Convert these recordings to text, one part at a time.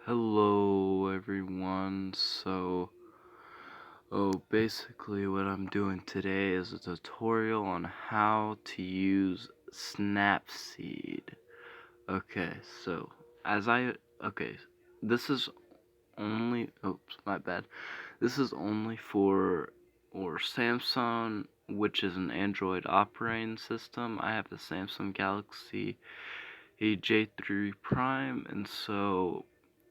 Hello everyone. Basically what I'm doing today is a tutorial on how to use Snapseed. Okay, so as I okay, this is only oops, my bad. This is only for Samsung, which is an Android operating system. I have the Samsung Galaxy J3 Prime, and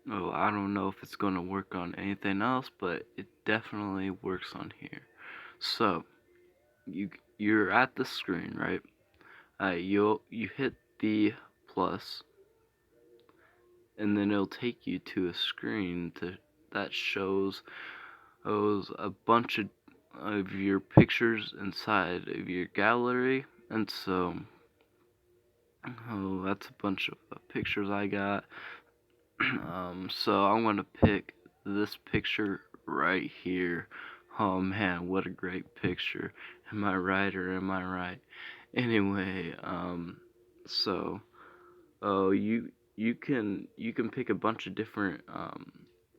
I don't know if it's gonna work on anything else, but it definitely works on here. So you're at the screen, right? You hit the plus, and then it'll take you to a screen that shows a bunch of your pictures inside of your gallery, and that's a bunch of pictures I got. So I'm gonna pick this picture right here. Oh man, what a great picture. Am I right or am I right? Anyway, so oh you can pick a bunch of different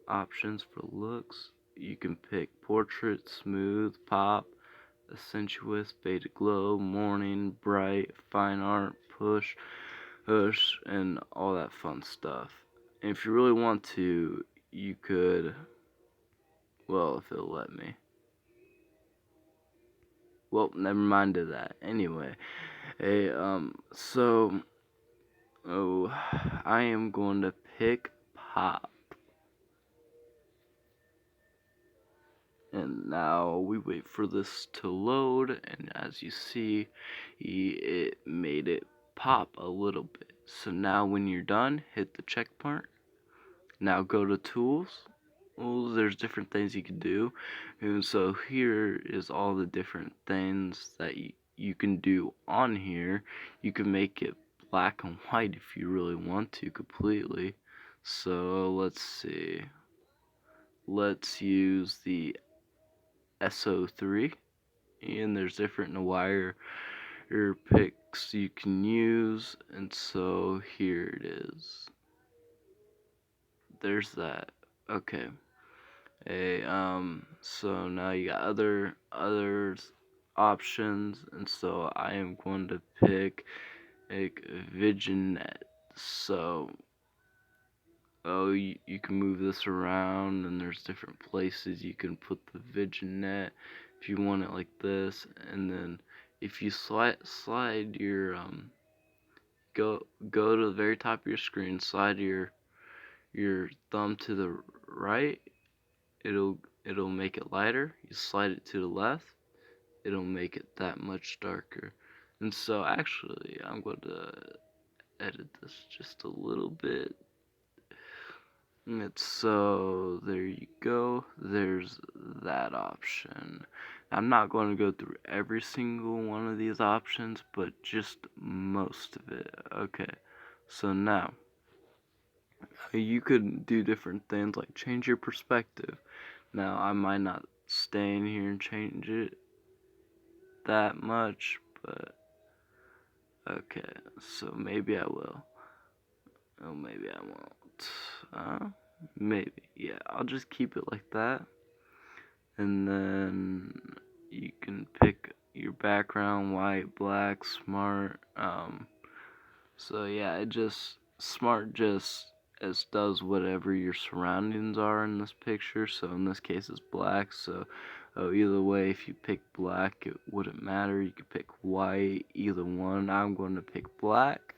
options for looks. You can pick portrait, smooth, pop, sensuous, beta glow, morning, bright, fine art, push, and all that fun stuff. And if you really want to, you could, well, if it'll let me. Well, never mind to that. Anyway, hey, I am going to pick pop. And now we wait for this to load, and as you see, it made it pop a little bit. So now when you're done, hit the check mark. Now go to tools. Well, there's different things you can do, and so here is all the different things that you can do on here. You can make it black and white if you really want to completely. So let's see. Let's use the SO3, and there's different wire picks you can use, and so here it is. There's that. Okay. So now you got others options, and so I am going to pick a Vignette. So you can move this around, and there's different places you can put the Vignette if you want it like this. And then if you slide your go to the very top of your screen, slide your thumb to the right, it'll make it lighter. You slide it to the left, it'll make it that much darker. And so actually I'm going to edit this just a little bit. So there you go, there's that option. I'm not going to go through every single one of these options, but just most of it. Okay, so now you could do different things like change your perspective. Now I might not stay in here and change it that much, but okay, so maybe I will. Oh, maybe I won't. Maybe. Yeah, I'll just keep it like that. And then you can pick your background, white, black, smart. So yeah, smart just as does whatever your surroundings are in this picture. So in this case it's black, so either way, if you pick black it wouldn't matter. You could pick white, either one. I'm going to pick black.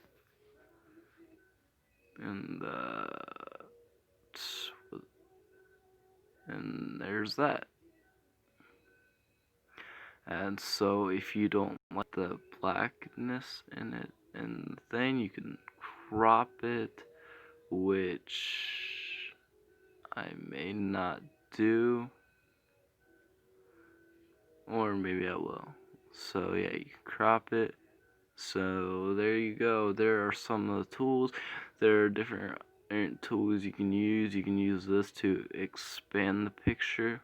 And there's that. And so if you don't like the blackness in it and the thing, you can crop it, which I may not do, or maybe I will. So yeah, you can crop it. So there you go. There are some of the tools. There are different tools you can use. You can use this to expand the picture,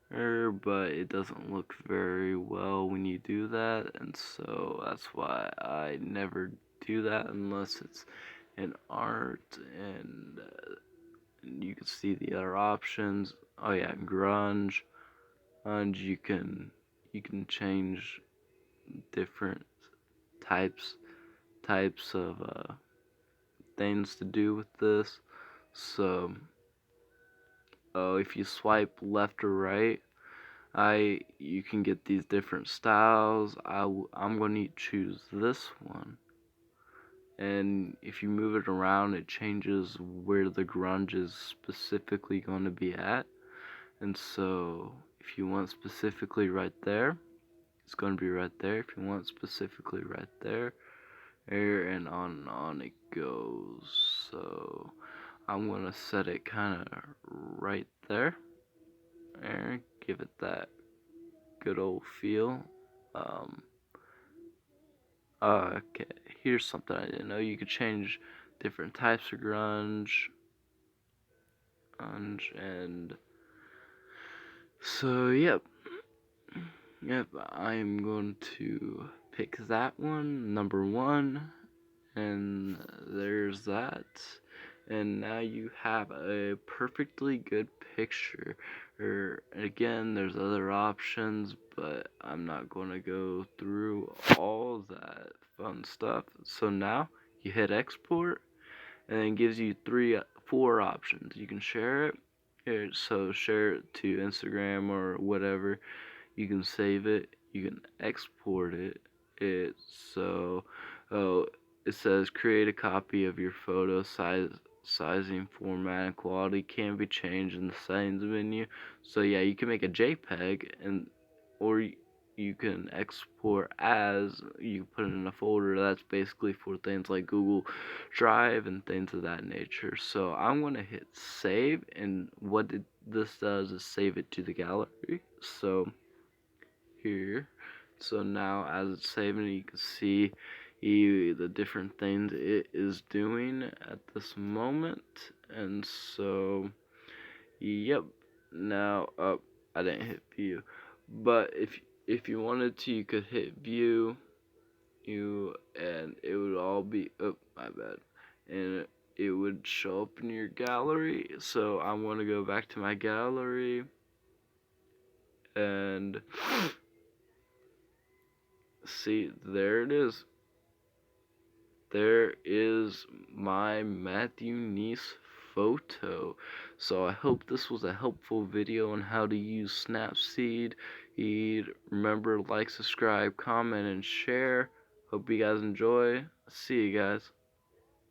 but it doesn't look very well when you do that, and so that's why I never do that unless it's an art. And can see the other options. Oh yeah, grunge. Grunge, you can change different types of things to do with this. So, if you swipe left or right, you can get these different styles. I'm going to choose this one. And if you move it around, it changes where the grunge is specifically going to be at. And so if you want specifically right there, it's going to be right there. If you want specifically right there, and on it goes. So I'm going to set it kind of right there, and give it that good old feel. Okay, here's something I didn't know. You could change different types of grunge, and so yep, I'm going to pick that one, number 1, and there's that. And now you have a perfectly good picture. Again, there's other options, but I'm not going to go through all that fun stuff. So now you hit export, and then it gives you 4 options. You can share it. So share it to Instagram or whatever. You can save it. You can export it. It says create a copy of your photo. Sizing, format, and quality can be changed in the settings menu. So yeah, you can make a JPEG, or you can export as, you can put it in a folder that's basically for things like Google Drive and things of that nature. So I'm going to hit save, and what this does is save it to the gallery. So here, so now as it's saving, you can see the different things it is doing at this moment. And so yep, now I didn't hit view, but if you wanted to, you could hit view, and it would all be, oh my bad, and it would show up in your gallery. So I'm going to go back to my gallery, and see, there it is. There is my Matthew Nice photo. So I hope this was a helpful video on how to use Snapseed. Remember, like, subscribe, comment, and share. Hope you guys enjoy. See you guys.